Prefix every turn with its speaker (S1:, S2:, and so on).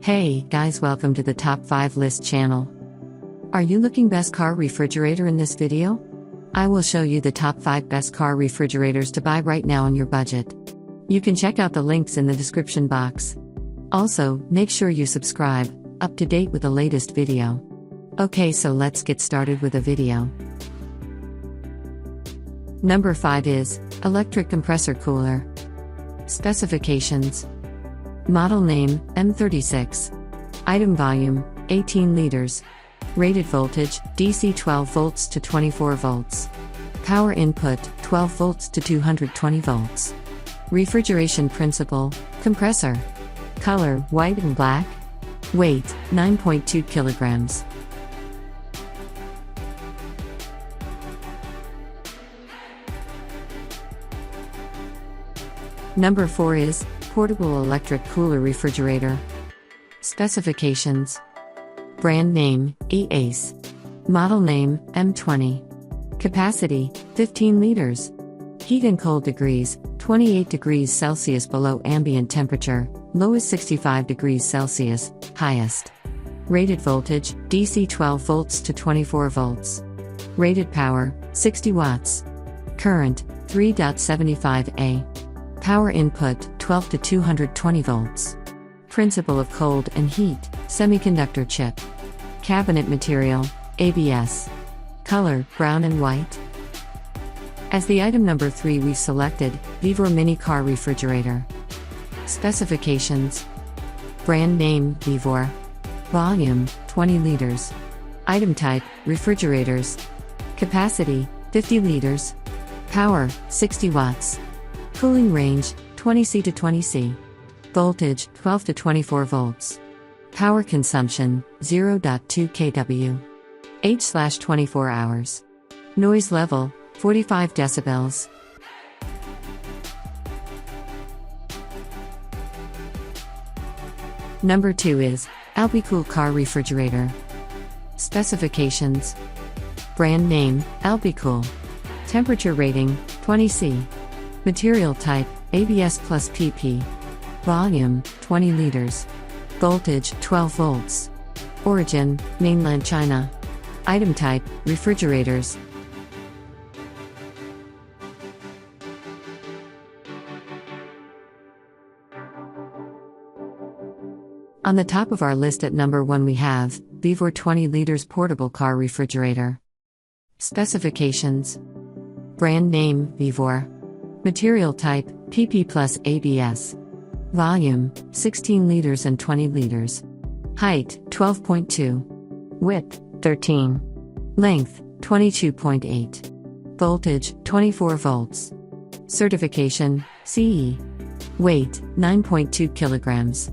S1: Hey guys, welcome to the Top 5 List channel. Are you looking best car refrigerator in this video? I will show you the top 5 best car refrigerators to buy right now on your budget. You can check out the links in the description box. Also, make sure you subscribe, up to date with the latest video. Okay, so let's get started with the video. Number 5 is Electric Compressor Cooler. Specifications: Model name, M36. Item volume, 18 liters. Rated voltage, DC 12 volts to 24 volts. Power input, 12 volts to 220 volts. Refrigeration principle, compressor. Color, white and black. Weight, 9.2 kilograms. Number 4 is Portable Electric Cooler Refrigerator. Specifications: Brand name, EACE. Model name, M20. Capacity, 15 liters. Heat and cold degrees, 28 degrees Celsius below ambient temperature, lowest 65 degrees Celsius, highest. Rated voltage, DC 12 volts to 24 volts. Rated power, 60 watts. Current, 3.75 A. Power input, 12 to 220 volts. Principle of cold and heat, semiconductor chip. Cabinet material, ABS. Color, brown and white. As the item number 3, we've selected Vivor Mini Car Refrigerator. Specifications: Brand name, Vivor. Volume, 20 liters. Item type, refrigerators. Capacity, 50 liters. Power, 60 watts. Cooling range, 20C to 20C. Voltage, 12 to 24 volts. Power consumption, 0.2 kW. H/24 hours. Noise level, 45 decibels. Number 2 is Alpicool Car Refrigerator. Specifications: Brand name, Alpicool. Temperature rating, 20C. Material type, ABS plus PP. Volume, 20 liters. Voltage, 12 volts. Origin, mainland China. Item type, refrigerators. On the top of our list at number 1 we have Vivor 20 liters Portable Car Refrigerator. Specifications: Brand name, Vivor. Material type, PP plus ABS. Volume, 16 liters and 20 liters. Height, 12.2. Width, 13. Length, 22.8. Voltage, 24 volts. Certification, CE. Weight, 9.2 kilograms.